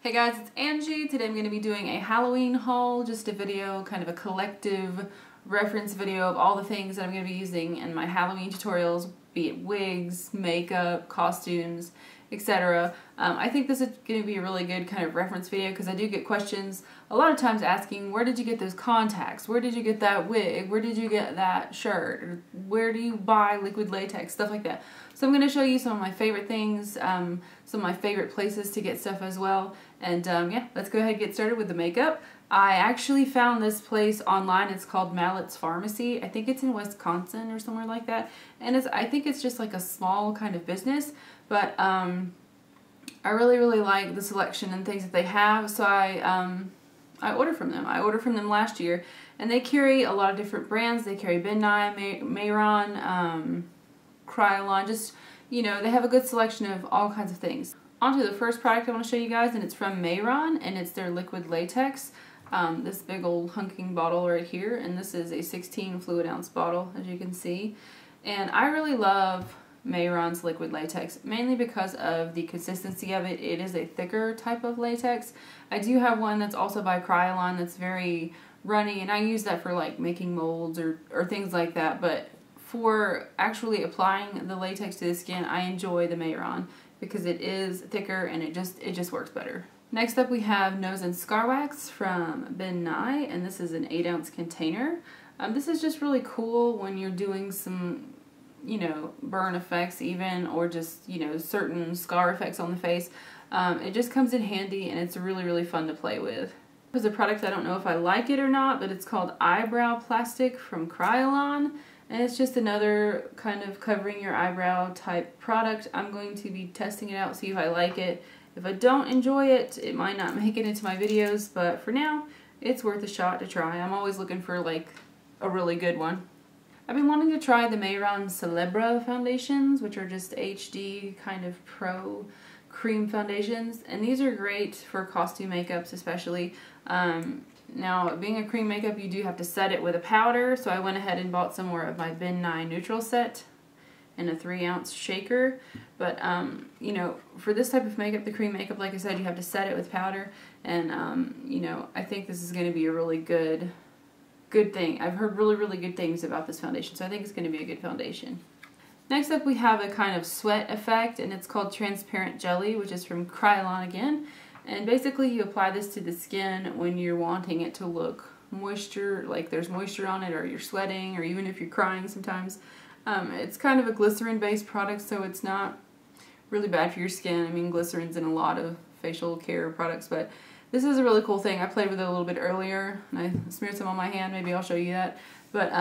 Hey guys, it's Angie. Today I'm going to be doing a Halloween haul, just a video, kind of a collective reference video of all the things that I'm going to be using in my Halloween tutorials, be it wigs, makeup, costumes, etc. I think this is going to be a really good kind of reference video because I do get questions a lot of times asking, where did you get those contacts? Where did you get that wig? Where did you get that shirt? Or where do you buy liquid latex? Stuff like that. So I'm going to show you some of my favorite things, some of my favorite places to get stuff as well. And yeah, let's go ahead and get started with the makeup. I actually found this place online. It's called Mallett's Pharmacy. I think it's in Wisconsin or somewhere like that. And I think it's just like a small kind of business. But I really like the selection and things that they have. So I ordered from them. I ordered from them last year. And they carry a lot of different brands. They carry Nye, Mehron, Kryolan. Just, you know, they have a good selection of all kinds of things. On to the first product I want to show you guys, and it's from Mehron, and it's their liquid latex. This big old hunking bottle right here, and this is a 16 fluid ounce bottle, as you can see. And I really love Mehron's liquid latex, mainly because of the consistency of it. It is a thicker type of latex. I do have one that's also by Kryolan that's very runny, and I use that for like making molds or things like that, but for actually applying the latex to the skin, I enjoy the Mehron because it is thicker and it just works better. Next up we have Nose and Scar Wax from Nye, and this is an 8-ounce container. This is just really cool when you're doing some, you know, burn effects even, or just, you know, certain scar effects on the face. It just comes in handy and it's really fun to play with. There's a product, I don't know if I like it or not, but it's called Eyebrow Plastic from Kryolan. And it's just another kind of covering your eyebrow type product. I'm going to be testing it out, see if I like it. If I don't enjoy it, it might not make it into my videos, but for now, it's worth a shot to try. I'm always looking for like a really good one. I've been wanting to try the Mehron Celebre foundations, which are just HD kind of pro cream foundations. And these are great for costume makeups especially. Now, being a cream makeup, you do have to set it with a powder, so I went ahead and bought some more of my Nye Neutral Set in a 3-ounce shaker. But, you know, for this type of makeup, the cream makeup, like I said, you have to set it with powder, and, you know, I think this is going to be a really good thing. I've heard really good things about this foundation, so I think it's going to be a good foundation. Next up, we have a kind of sweat effect, and it's called Transparent Jelly, which is from Kryolan again. And basically you apply this to the skin when you're wanting it to look moisture, like there's moisture on it, or you're sweating, or even if you're crying sometimes. It's kind of a glycerin based product, so it's not really bad for your skin. I mean, glycerin's in a lot of facial care products, but this is a really cool thing. I played with it a little bit earlier, and I smeared some on my hand. Maybe I'll show you that. But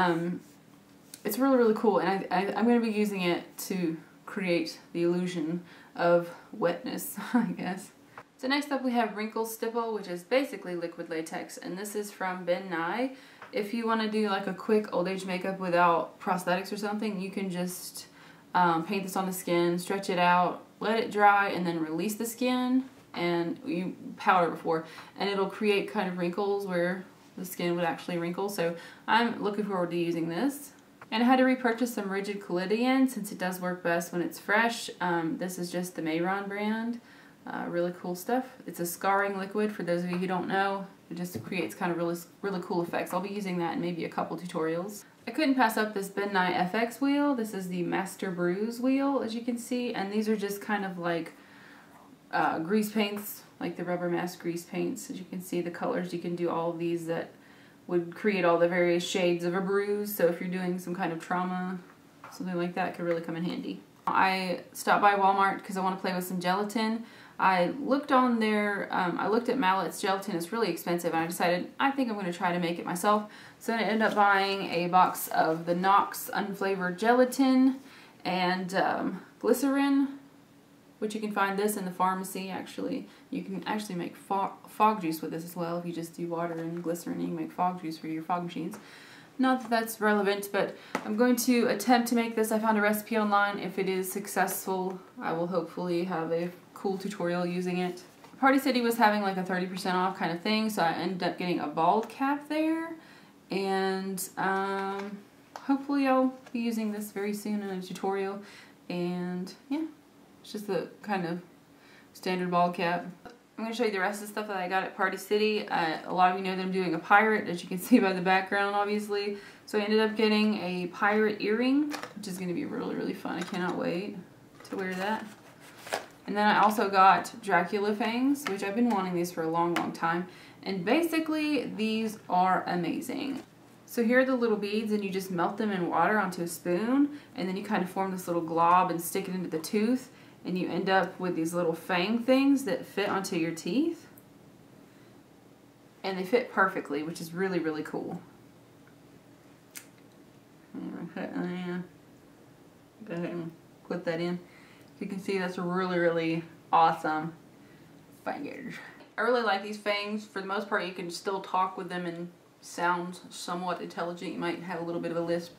it's really cool, and I'm going to be using it to create the illusion of wetness, I guess. So next up we have Wrinkle Stipple, which is basically liquid latex, and this is from Nye. If you want to do like a quick old age makeup without prosthetics or something, you can just paint this on the skin, stretch it out, let it dry, and then release the skin, and you powder before, and it'll create kind of wrinkles where the skin would actually wrinkle. So I'm looking forward to using this. And I had to repurchase some rigid Collodion since it does work best when it's fresh. This is just the Mehron brand. Really cool stuff. It's a scarring liquid for those of you who don't know. It just creates kind of really cool effects. I'll be using that in maybe a couple tutorials. I couldn't pass up this Nye FX wheel. This is the Master Bruise wheel, as you can see, and these are just kind of like grease paints, like the rubber mask grease paints. As you can see, the colors, you can do all of these that would create all the various shades of a bruise. So if you're doing some kind of trauma, something like that, it could really come in handy. I stopped by Walmart because I want to play with some gelatin. I looked on there, I looked at Mallett's gelatin. It's really expensive, and I decided I think I'm going to try to make it myself. So I ended up buying a box of the Knox Unflavored gelatin and Glycerin, which you can find this in the pharmacy actually. You can actually make fog juice with this as well. If you just do water and glycerin, you can make fog juice for your fog machines. Not that that's relevant, but I'm going to attempt to make this. I found a recipe online. If it is successful, I will hopefully have a cool tutorial using it. Party City was having like a 30% off kind of thing, so I ended up getting a bald cap there, and hopefully I'll be using this very soon in a tutorial. And yeah, it's just the kind of standard bald cap. I'm I'm going to show you the rest of the stuff that I got at Party City. A lot of you know that I'm doing a pirate, as you can see by the background, obviously. So I ended up getting a pirate earring, which is going to be really, really fun. I cannot wait to wear that. And then I also got Dracula fangs, which I've been wanting these for a long, long time. And basically, these are amazing. So here are the little beads, and you just melt them in water onto a spoon, and then you kind of form this little glob and stick it into the tooth, and you end up with these little fang things that fit onto your teeth. And they fit perfectly, which is really, really cool. Go ahead and put that in. You can see that's really, really awesome fingers. I really like these fangs. For the most part, you can still talk with them and sound somewhat intelligent. You might have a little bit of a lisp,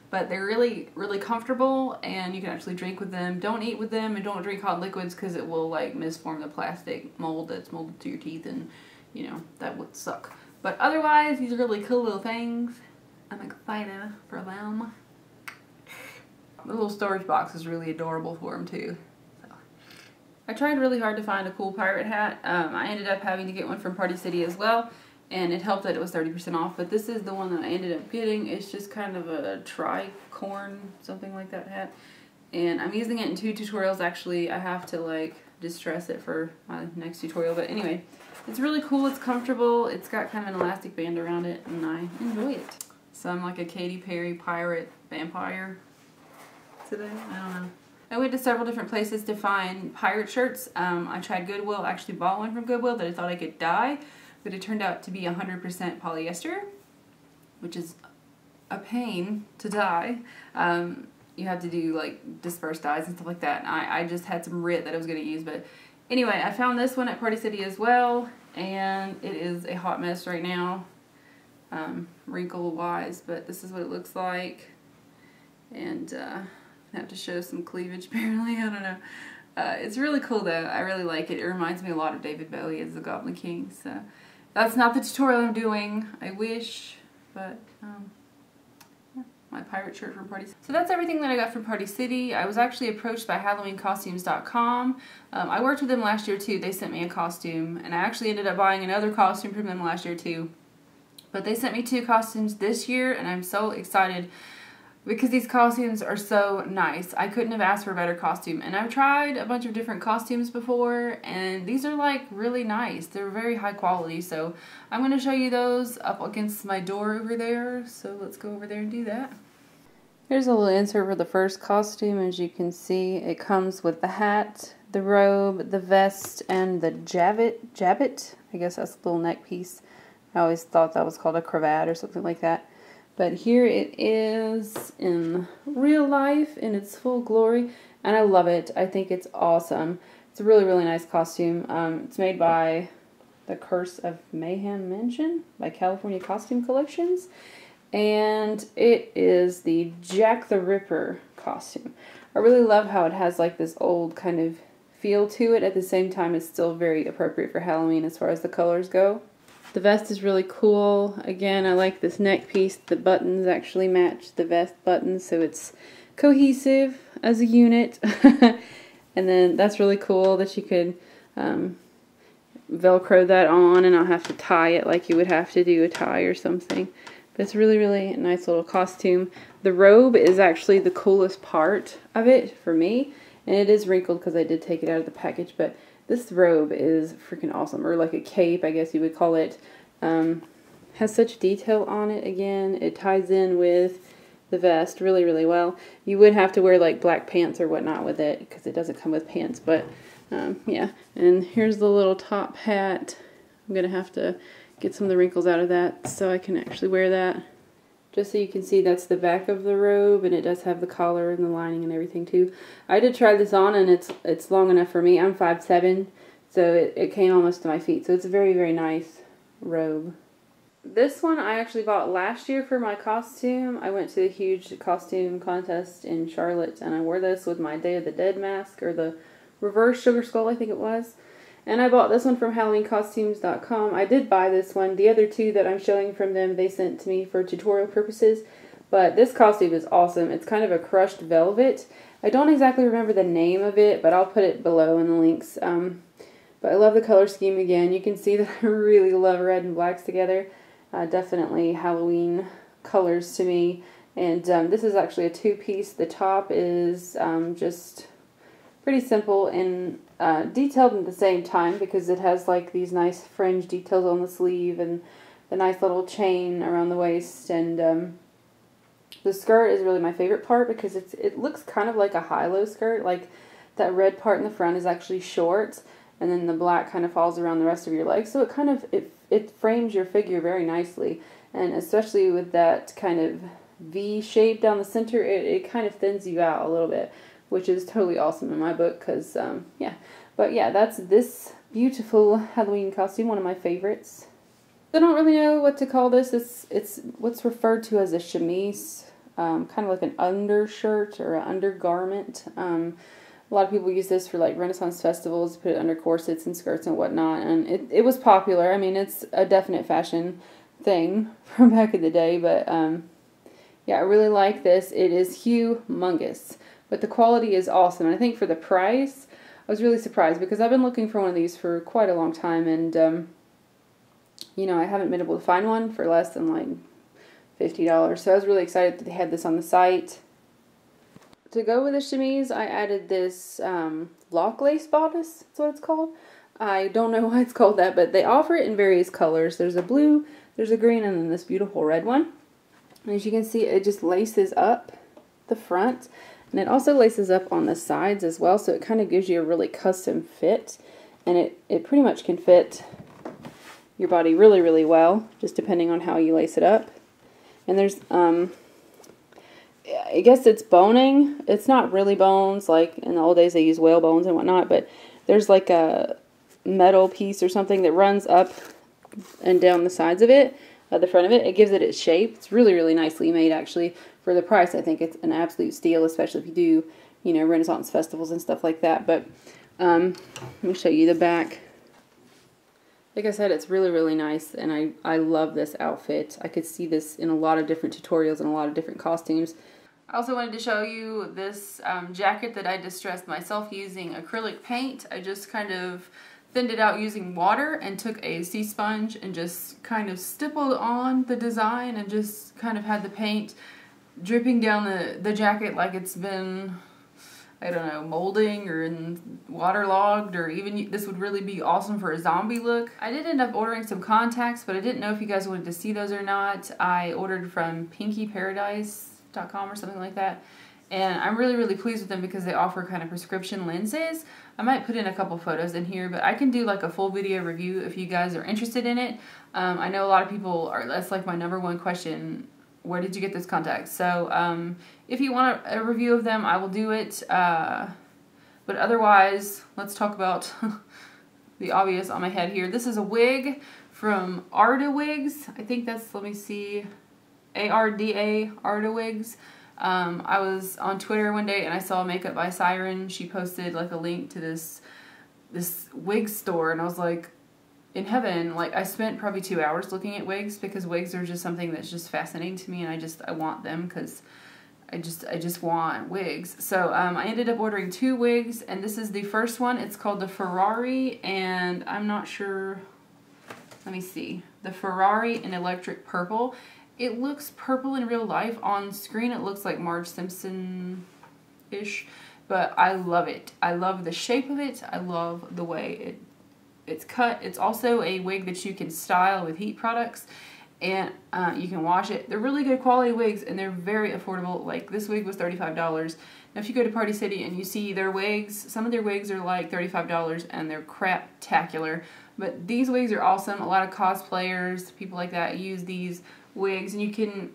but they're really, really comfortable, and you can actually drink with them. Don't eat with them, and don't drink hot liquids because it will like misform the plastic mold that's molded to your teeth, and you know, that would suck. But otherwise, these are really cool little things. I'm excited for them. The little storage box is really adorable for them too. So, I tried really hard to find a cool pirate hat. I ended up having to get one from Party City as well. And it helped that it was 30% off, but this is the one that I ended up getting. It's just kind of a tricorn, something like that hat. And I'm using it in 2 tutorials, actually. I have to like distress it for my next tutorial, but anyway. It's really cool, it's comfortable, it's got kind of an elastic band around it, and I enjoy it. So I'm like a Katy Perry pirate vampire today, I don't know. I went to several different places to find pirate shirts. I tried Goodwill, actually bought one from Goodwill that I thought I could dye. But it turned out to be 100% polyester, which is a pain to dye. You have to do like dispersed dyes and stuff like that. And I just had some RIT that I was going to use. But anyway, I found this one at Party City as well. And it is a hot mess right now, wrinkle-wise. But this is what it looks like. And I have to show some cleavage apparently. I don't know. It's really cool though. I really like it. It reminds me a lot of David Bowie as the Goblin King. So that's not the tutorial I'm doing. I wish, but yeah, my pirate shirt from Party City. So that's everything that I got from Party City. I was actually approached by HalloweenCostumes.com. I worked with them last year too. They sent me a costume, and I actually ended up buying another costume from them last year too. But they sent me 2 costumes this year, and I'm so excited because these costumes are so nice. I couldn't have asked for a better costume. And I've tried a bunch of different costumes before, and these are like really nice. They're very high quality. So I'm going to show you those up against my door over there. So let's go over there and do that. Here's a little insert for the first costume. As you can see, it comes with the hat, the robe, the vest, and the jabbit. I guess that's the little neck piece. I always thought that was called a cravat or something like that. But here it is in real life in its full glory, and I love it. I think it's awesome. It's a really, really nice costume. It's made by The Curse of Mayhem Mansion by California Costume Collections, and it is the Jack the Ripper costume. I really love how it has like this old kind of feel to it. At the same time, it's still very appropriate for Halloween as far as the colors go. The vest is really cool. Again, I like this neck piece. The buttons actually match the vest buttons, so it's cohesive as a unit. And then that's really cool that you could Velcro that on and not have to tie it like you would have to do a tie or something. But it's really, really a nice little costume. The robe is actually the coolest part of it for me. And it is wrinkled because I did take it out of the package, but this robe is freaking awesome, or like a cape, I guess you would call it. Has such detail on it. Again, it ties in with the vest really, really well. You would have to wear like black pants or whatnot with it because it doesn't come with pants, but yeah. And here's the little top hat. I'm going to have to get some of the wrinkles out of that so I can actually wear that. Just so you can see, that's the back of the robe, and it does have the collar and the lining and everything too. I did try this on, and it's long enough for me. I'm 5'7", so it came almost to my feet. So it's a very, very nice robe. This one I actually bought last year for my costume. I went to a huge costume contest in Charlotte, and I wore this with my Day of the Dead mask, or the reverse sugar skull, I think it was. And I bought this one from HalloweenCostumes.com. I did buy this one. The other two that I'm showing from them, they sent to me for tutorial purposes. But this costume is awesome. It's kind of a crushed velvet. I don't exactly remember the name of it, but I'll put it below in the links. But But I love the color scheme again. You can see that I really love red and blacks together. Definitely Halloween colors to me. And this is actually a two-piece. The top is just pretty simple and detailed at the same time because it has like these nice fringe details on the sleeve and the nice little chain around the waist. And the skirt is really my favorite part because it looks kind of like a high-low skirt. Like that red part in the front is actually short, and then the black kind of falls around the rest of your leg. So it kind of it frames your figure very nicely, and especially with that kind of V shape down the center, it kind of thins you out a little bit, which is totally awesome in my book because, yeah. But yeah, that's this beautiful Halloween costume, one of my favorites. I don't really know what to call this. It's what's referred to as a chemise, kind of like an undershirt or an undergarment. A lot of people use this for like Renaissance festivals, put it under corsets and skirts and whatnot, and it was popular. I mean, it's a definite fashion thing from back in the day, but yeah, I really like this. It is humongous, but the quality is awesome. And I think for the price, I was really surprised because I've been looking for one of these for quite a long time, and you know, I haven't been able to find one for less than like $50. So I was really excited that they had this on the site. To go with the chemise, I added this lock lace bodice. That's what it's called. I don't know why it's called that, but they offer it in various colors. There's a blue, there's a green, and then this beautiful red one. And as you can see, it just laces up the front, and it also laces up on the sides as well, so it kind of gives you a really custom fit, and it pretty much can fit your body really, really well, just depending on how you lace it up. And there's, I guess it's boning. It's not really bones, like in the old days they use whale bones and whatnot, but there's like a metal piece or something that runs up and down the sides of it, the front of it. It gives it its shape. It's really, really nicely made, actually. For the price, I think it's an absolute steal, especially if you do, you know, Renaissance festivals and stuff like that. But let me show you the back. Like I said, it's really, really nice, and I love this outfit. I could see this in a lot of different tutorials and a lot of different costumes. I also wanted to show you this jacket that I distressed myself using acrylic paint. I just kind of thinned it out using water and took a sea sponge and just kind of stippled on the design and just kind of had the paint dripping down the jacket like it's been, I don't know, molding or waterlogged, or even this would really be awesome for a zombie look. I did end up ordering some contacts, but I didn't know if you guys wanted to see those or not. I ordered from pinkyparadise.com or something like that, and I'm really, really pleased with them because they offer kind of prescription lenses. I might put in a couple photos in here, but I can do like a full video review if you guys are interested in it. I know a lot of people are, that's like my #1 question, where did you get this contact? So if you want a review of them, I will do it. But otherwise, let's talk about the obvious on my head here. This is a wig from Arda Wigs. I think that's, let me see, ARDA, Arda Wigs. I was on Twitter one day and I saw Makeup by Siren. She posted like a link to this wig store, and I was like, in heaven. Like, I spent probably 2 hours looking at wigs because wigs are just something that's just fascinating to me, and I want them because I just want wigs. So I ended up ordering 2 wigs, and this is the first one. It's called the Ferrari, and I'm not sure, let me see, the Ferrari in electric purple. It looks purple in real life. On screen it looks like Marge Simpson-ish, but I love it. I love the shape of it. I love the way it's cut. It's also a wig that you can style with heat products, and you can wash it. They're really good quality wigs, and they're very affordable. Like, this wig was $35. Now if you go to Party City and you see their wigs, some of their wigs are like $35 and they're crap-tacular, but these wigs are awesome. A lot of cosplayers, people like that, use these wigs, and you can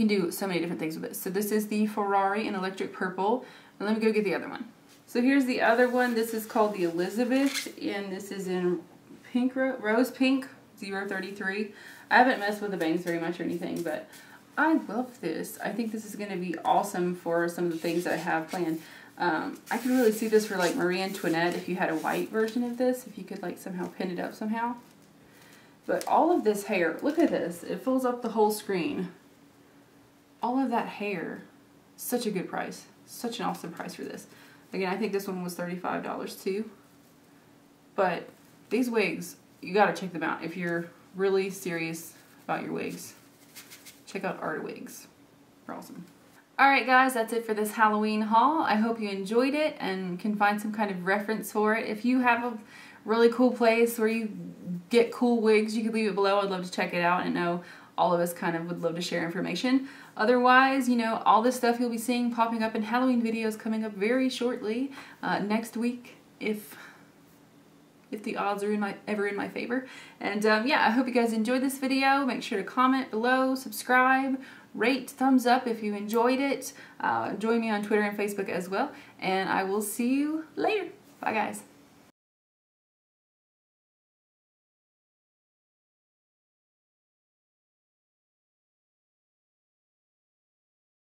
do so many different things with it. So this is the Ferrari in electric purple, and let me go get the other one. So here's the other one. This is called the Elizabeth, and this is in pink, rose pink 033. I haven't messed with the bangs very much or anything, but I love this. I think this is going to be awesome for some of the things that I have planned. I can really see this for like Marie Antoinette if you had a white version of this, if you could like somehow pin it up somehow. But all of this hair, look at this. It fills up the whole screen. All of that hair, such a good price. Such an awesome price for this. Again, I think this one was $35 too. But these wigs, you gotta check them out if you're really serious about your wigs. Check out Arda Wigs. They're awesome. Alright guys, that's it for this Halloween haul. I hope you enjoyed it and can find some kind of reference for it. If you have a really cool place where you get cool wigs, you could leave it below. I'd love to check it out, and know all of us kind of would love to share information. Otherwise, you know, all this stuff you'll be seeing popping up in Halloween videos coming up very shortly, next week, if the odds are ever in my favor. And yeah, I hope you guys enjoyed this video. Make sure to comment below, subscribe, rate, thumbs up if you enjoyed it. Join me on Twitter and Facebook as well. And I will see you later. Bye guys.